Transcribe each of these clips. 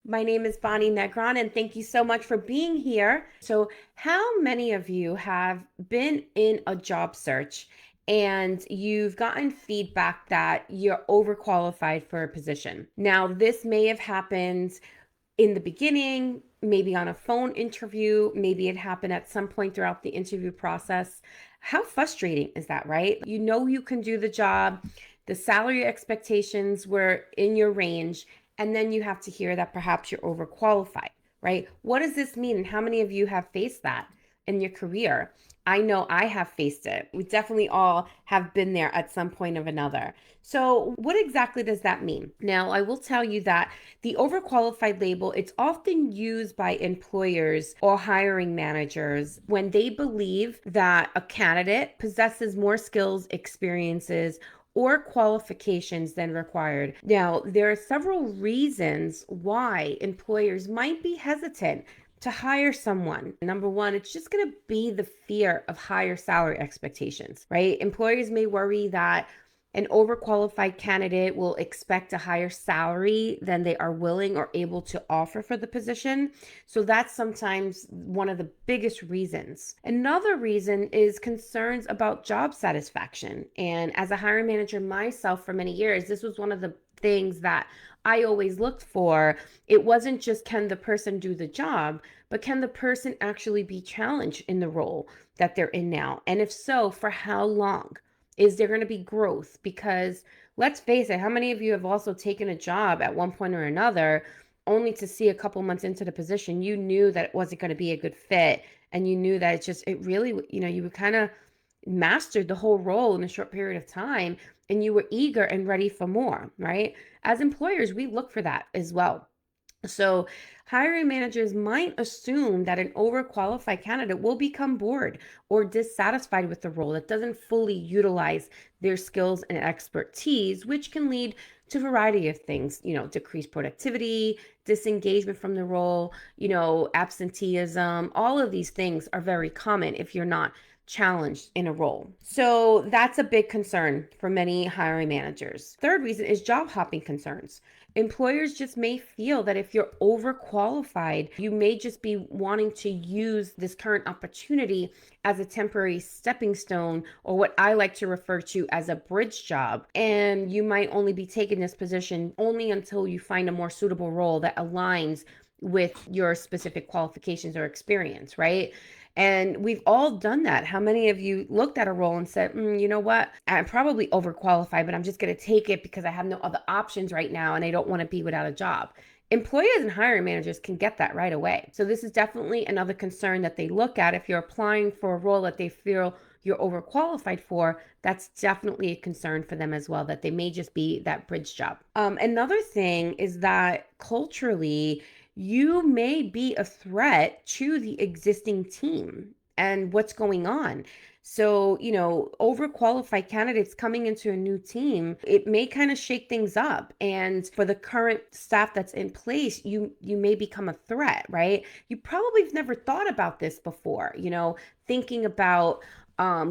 My name is Bonnie Negron, and thank you so much for being here. So, how many of you have been in a job search and you've gotten feedback that you're overqualified for a position? Now, this may have happened in the beginning, maybe on a phone interview, maybe it happened at some point throughout the interview process. How frustrating is that, right? You know you can do the job, the salary expectations were in your range, and then you have to hear that perhaps you're overqualified, right? What does this mean? And how many of you have faced that in your career? I know I have faced it. We definitely all have been there at some point of another. So, what exactly does that mean? Now, I will tell you that the overqualified label, it's often used by employers or hiring managers when they believe that a candidate possesses more skills, experiences, or qualifications than required. Now, there are several reasons why employers might be hesitant to hire someone. Number one, it's just going to be the fear of higher salary expectations, right? Employers may worry that an overqualified candidate will expect a higher salary than they are willing or able to offer for the position. So that's sometimes one of the biggest reasons. Another reason is concerns about job satisfaction. And as a hiring manager myself for many years, this was one of the things that I always looked for. It wasn't just can the person do the job, but can the person actually be challenged in the role that they're in now? And if so, for how long? Is there going to be growth? Because let's face it, how many of you have also taken a job at one point or another only to see a couple months into the position, you knew that it wasn't going to be a good fit. And you knew that it really, you were kind of mastered the whole role in a short period of time and you were eager and ready for more, right? As employers, we look for that as well. So, hiring managers might assume that an overqualified candidate will become bored or dissatisfied with the role that doesn't fully utilize their skills and expertise, which can lead to a variety of things, decreased productivity, disengagement from the role, absenteeism. All of these things are very common if you're not challenged in a role. So that's a big concern for many hiring managers. Third reason is job hopping concerns. Employers just may feel that if you're overqualified, you may just be wanting to use this current opportunity as a temporary stepping stone, or what I like to refer to as a bridge job. And you might only be taking this position only until you find a more suitable role that aligns with your specific qualifications or experience, right? And we've all done that. How many of you looked at a role and said, you know what? I'm probably overqualified, but I'm just going to take it because I have no other options right now and I don't want to be without a job. Employers and hiring managers can get that right away. So this is definitely another concern that they look at. If you're applying for a role that they feel you're overqualified for, that's definitely a concern for them as well, that they may just be that bridge job. Another thing is that culturally, you may be a threat to the existing team and what's going on. So, overqualified candidates coming into a new team, it may kind of shake things up. And for the current staff that's in place, you may become a threat, right? You probably have never thought about this before, thinking about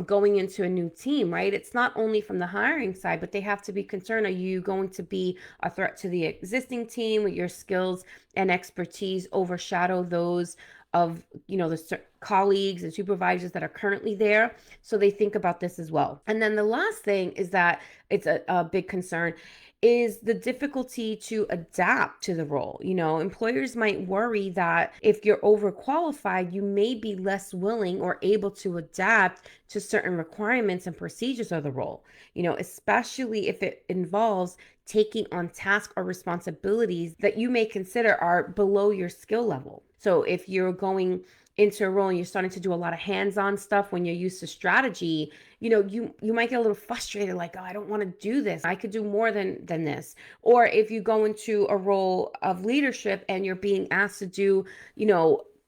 going into a new team, right? It's not only from the hiring side, but they have to be concerned. Are you going to be a threat to the existing team with your skills and expertise overshadow those of, the colleagues and supervisors that are currently there? So they think about this as well. And then the last thing is that it's a big concern is the difficulty to adapt to the role. Employers might worry that if you're overqualified, you may be less willing or able to adapt to certain requirements and procedures of the role, especially if it involves taking on tasks or responsibilities that you may consider are below your skill level. So if you're going into a role and you're starting to do a lot of hands-on stuff when you're used to strategy, you might get a little frustrated, like, oh, I don't want to do this. I could do more than this. Or if you go into a role of leadership and you're being asked to do,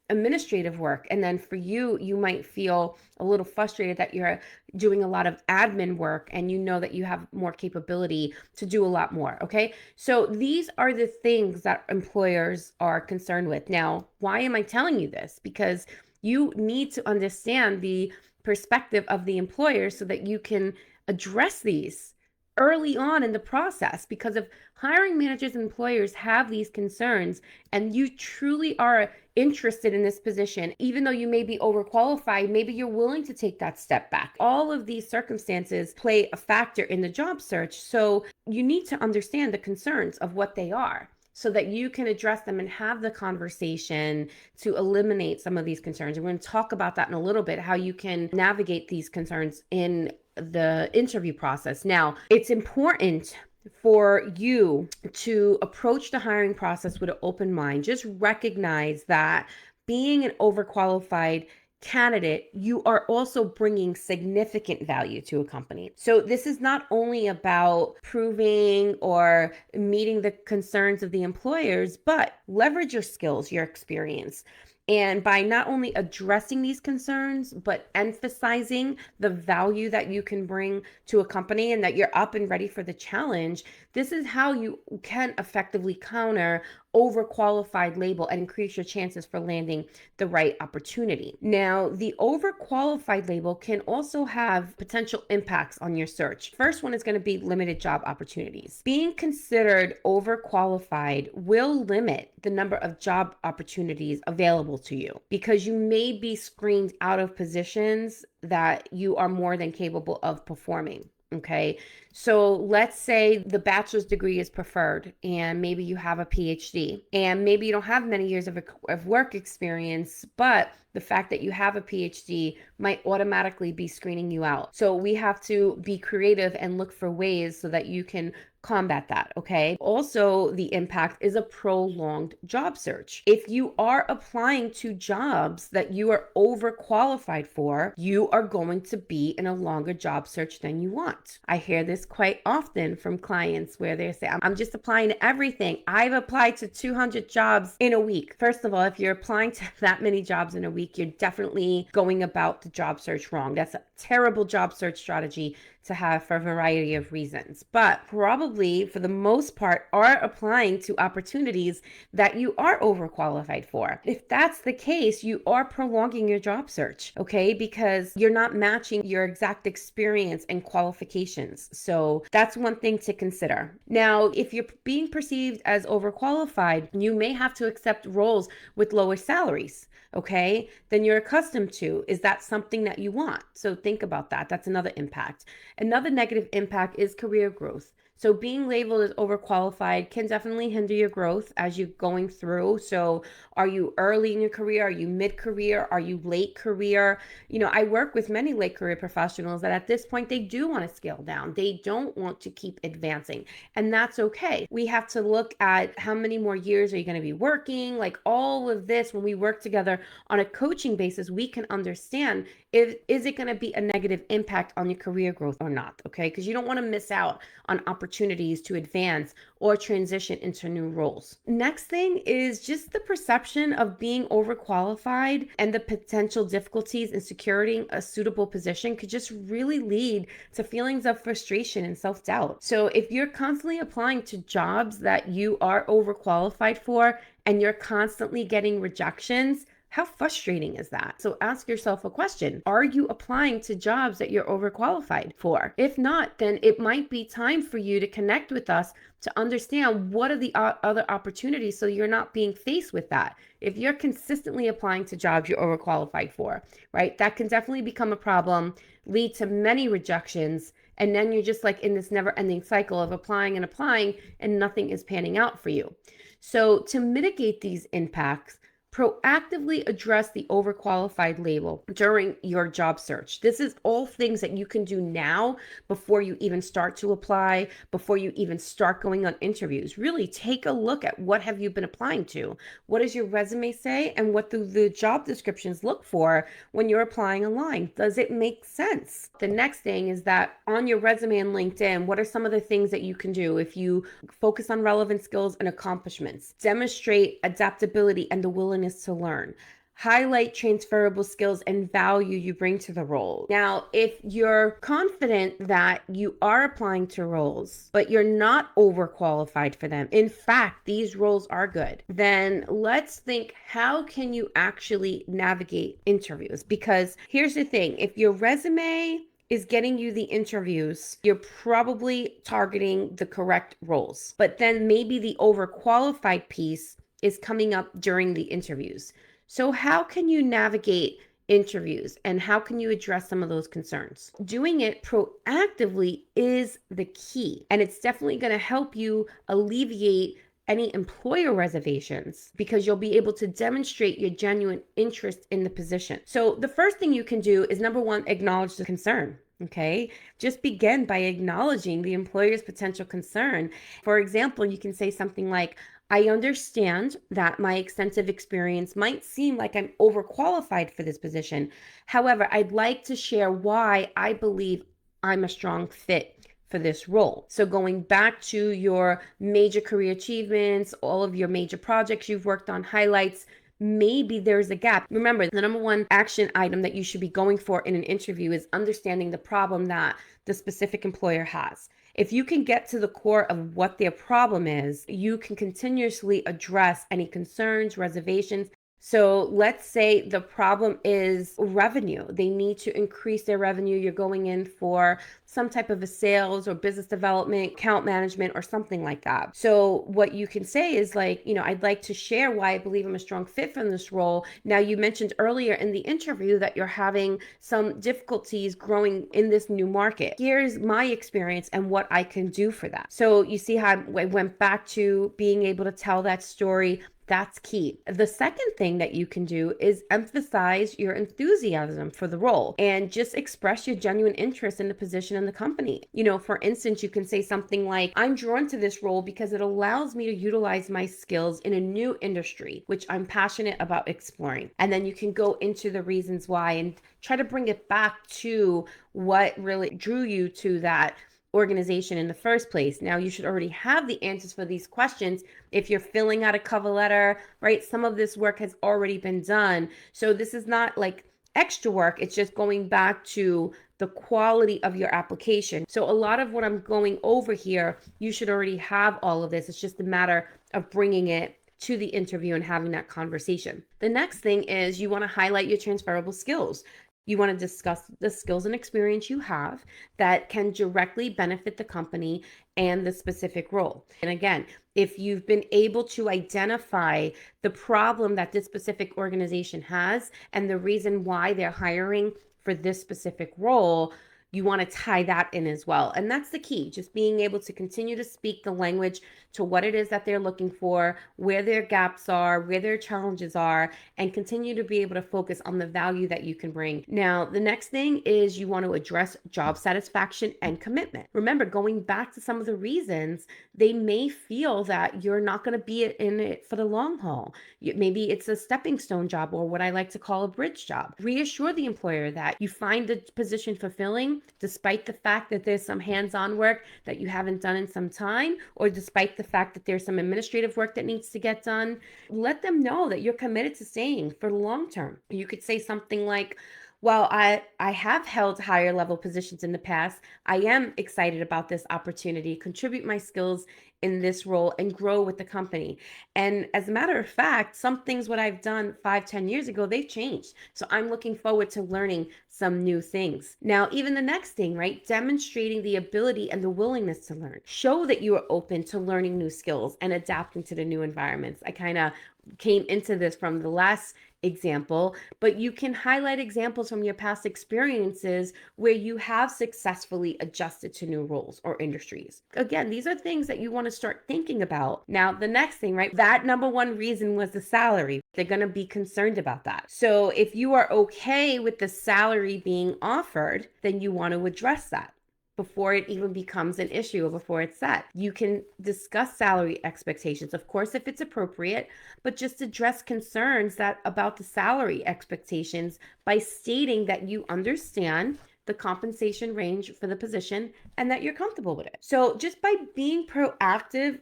administrative work, and then for you might feel a little frustrated that you're doing a lot of admin work and that you have more capability to do a lot more. Okay, so these are the things that employers are concerned with. Now, why am I telling you this? Because you need to understand the perspective of the employer so that you can address these early on in the process, because if hiring managers and employers have these concerns and you truly are interested in this position, even though you may be overqualified, maybe you're willing to take that step back. All of these circumstances play a factor in the job search. So you need to understand the concerns of what they are so that you can address them and have the conversation to eliminate some of these concerns. And we're going to talk about that in a little bit, how you can navigate these concerns in the interview process. Now, it's important for you to approach the hiring process with an open mind. Just recognize that being an overqualified candidate, you are also bringing significant value to a company. So this is not only about proving or meeting the concerns of the employers, but leverage your skills, your experience. And by not only addressing these concerns, but emphasizing the value that you can bring to a company and that you're up and ready for the challenge, this is how you can effectively counter overqualified label and increase your chances for landing the right opportunity. Now, the overqualified label can also have potential impacts on your search. First one is going to be limited job opportunities. Being considered overqualified will limit the number of job opportunities available to you because you may be screened out of positions that you are more than capable of performing. Okay, so let's say the bachelor's degree is preferred and maybe you have a PhD and maybe you don't have many years of work experience, but the fact that you have a PhD might automatically be screening you out. So we have to be creative and look for ways so that you can combat that, okay? Also, the impact is a prolonged job search. If you are applying to jobs that you are overqualified for, you are going to be in a longer job search than you want. I hear this quite often from clients where they say, I'm just applying to everything. I've applied to 200 jobs in a week. First of all, if you're applying to that many jobs in a week, you're definitely going about the job search wrong. That's a terrible job search strategy to have for a variety of reasons, but probably for the most part are applying to opportunities that you are overqualified for. If that's the case, you are prolonging your job search, okay? Because you're not matching your exact experience and qualifications. So that's one thing to consider. Now, if you're being perceived as overqualified, you may have to accept roles with lower salaries, okay, than you're accustomed to. Is that something that you want? So think about that. That's another impact. Another negative impact is career growth. So being labeled as overqualified can definitely hinder your growth as you're going through. So are you early in your career? Are you mid-career? Are you late career? You know, I work with many late career professionals that at this point, they do want to scale down. They don't want to keep advancing. And that's okay. We have to look at how many more years are you going to be working? Like all of this, when we work together on a coaching basis, we can understand is it going to be a negative impact on your career growth or not? Okay. Because you don't want to miss out on opportunities to advance or transition into new roles. Next thing is just the perception of being overqualified and the potential difficulties in securing a suitable position could just really lead to feelings of frustration and self-doubt. So if you're constantly applying to jobs that you are overqualified for and you're constantly getting rejections, how frustrating is that? So ask yourself a question. Are you applying to jobs that you're overqualified for? If not, then it might be time for you to connect with us to understand what are the other opportunities so you're not being faced with that. If you're consistently applying to jobs you're overqualified for, right, that can definitely become a problem, lead to many rejections, and then you're just like in this never-ending cycle of applying and nothing is panning out for you. So to mitigate these impacts, proactively address the overqualified label during your job search. This is all things that you can do now before you even start to apply, before you even start going on interviews. Really take a look at what have you been applying to? What does your resume say? And what do the job descriptions look for when you're applying online? Does it make sense? The next thing is that on your resume and LinkedIn, what are some of the things that you can do if you focus on relevant skills and accomplishments? Demonstrate adaptability and the willingness to learn. Highlight transferable skills and value you bring to the role. Now, if you're confident that you are applying to roles, but you're not overqualified for them, in fact, these roles are good, then let's think, how can you actually navigate interviews? Because here's the thing, if your resume is getting you the interviews, you're probably targeting the correct roles. But then maybe the overqualified piece is coming up during the interviews. So, how can you navigate interviews and how can you address some of those concerns? Doing it proactively is the key, and it's definitely going to help you alleviate any employer reservations because you'll be able to demonstrate your genuine interest in the position. So the first thing you can do is, number one, acknowledge the concern. Okay, just begin by acknowledging the employer's potential concern. For example, you can say something like, I understand that my extensive experience might seem like I'm overqualified for this position. However, I'd like to share why I believe I'm a strong fit for this role. So going back to your major career achievements, all of your major projects you've worked on, highlights, maybe there's a gap. Remember, the number one action item that you should be going for in an interview is understanding the problem that the specific employer has. If you can get to the core of what their problem is, you can continuously address any concerns, reservations. So let's say the problem is revenue. They need to increase their revenue. You're going in for some type of a sales or business development, account management, or something like that. So what you can say is like, I'd like to share why I believe I'm a strong fit for this role. Now, you mentioned earlier in the interview that you're having some difficulties growing in this new market. Here's my experience and what I can do for that. So you see how I went back to being able to tell that story. That's key. The second thing that you can do is emphasize your enthusiasm for the role and just express your genuine interest in the position and the company. For instance, you can say something like, I'm drawn to this role because it allows me to utilize my skills in a new industry, which I'm passionate about exploring. And then you can go into the reasons why and try to bring it back to what really drew you to that organization in the first place. Now, you should already have the answers for these questions if you're filling out a cover letter, right? Some of this work has already been done. So this is not like extra work. It's just going back to the quality of your application. So a lot of what I'm going over here, you should already have all of this. It's just a matter of bringing it to the interview and having that conversation. The next thing is you want to highlight your transferable skills. You want to discuss the skills and experience you have that can directly benefit the company and the specific role. And again, if you've been able to identify the problem that this specific organization has and the reason why they're hiring for this specific role, you want to tie that in as well. And that's the key, just being able to continue to speak the language to what it is that they're looking for, where their gaps are, where their challenges are, and continue to be able to focus on the value that you can bring. Now, the next thing is you want to address job satisfaction and commitment. Remember, going back to some of the reasons, they may feel that you're not going to be in it for the long haul. Maybe it's a stepping stone job, or what I like to call a bridge job. Reassure the employer that you find the position fulfilling despite the fact that there's some hands-on work that you haven't done in some time, or despite the fact that there's some administrative work that needs to get done. Let them know that you're committed to staying for the long term. You could say something like, while I have held higher level positions in the past, I am excited about this opportunity, contribute my skills in this role and grow with the company. And as a matter of fact, some things what I've done 5-10 years ago, they've changed. So I'm looking forward to learning some new things. Now, even the next thing, right? Demonstrating the ability and the willingness to learn. Show that you are open to learning new skills and adapting to the new environments. I kind of came into this from the last example, but you can highlight examples from your past experiences where you have successfully adjusted to new roles or industries. Again, these are things that you want to start thinking about. Now, the next thing, right? That number one reason was the salary. They're going to be concerned about that. So if you are okay with the salary being offered, then you want to address that before it even becomes an issue or before it's set. You can discuss salary expectations, of course, if it's appropriate, but just address concerns about the salary expectations by stating that you understand the compensation range for the position and that you're comfortable with it. So just by being proactive,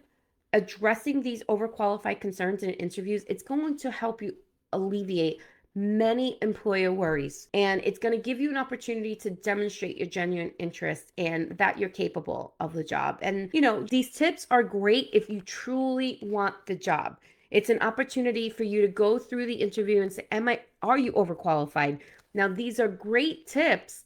addressing these overqualified concerns in interviews, it's going to help you alleviate many employer worries, and it's going to give you an opportunity to demonstrate your genuine interest and that you're capable of the job. And these tips are great if you truly want the job. It's an opportunity for you to go through the interview and say, are you overqualified? Now, these are great tips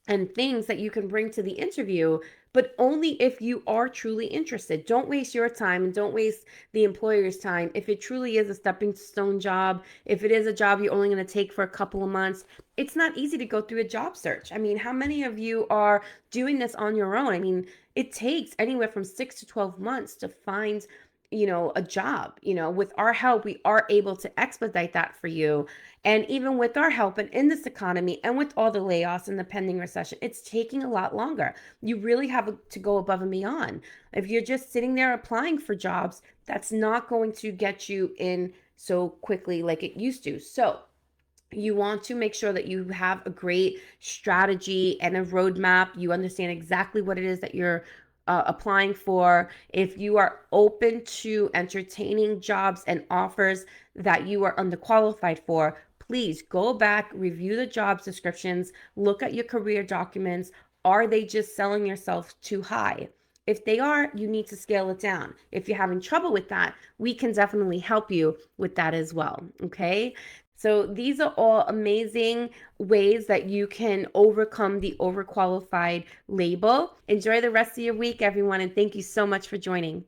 and things that you can bring to the interview, but only if you are truly interested. Don't waste your time and don't waste the employer's time. If it truly is a stepping stone job, if it is a job you're only going to take for a couple of months, it's not easy to go through a job search. I mean, how many of you are doing this on your own? I mean, it takes anywhere from 6 to 12 months to find a job. With our help, we are able to expedite that for you. And even with our help and in this economy and with all the layoffs and the pending recession, it's taking a lot longer. You really have to go above and beyond. If you're just sitting there applying for jobs, that's not going to get you in so quickly like it used to. So you want to make sure that you have a great strategy and a roadmap. You understand exactly what it is that you're applying for. If you are open to entertaining jobs and offers that you are underqualified for, please go back, review the job descriptions, look at your career documents. Are they just selling yourself too high? If they are, you need to scale it down. If you're having trouble with that, we can definitely help you with that as well. Okay. So these are all amazing ways that you can overcome the overqualified label. Enjoy the rest of your week, everyone, and thank you so much for joining.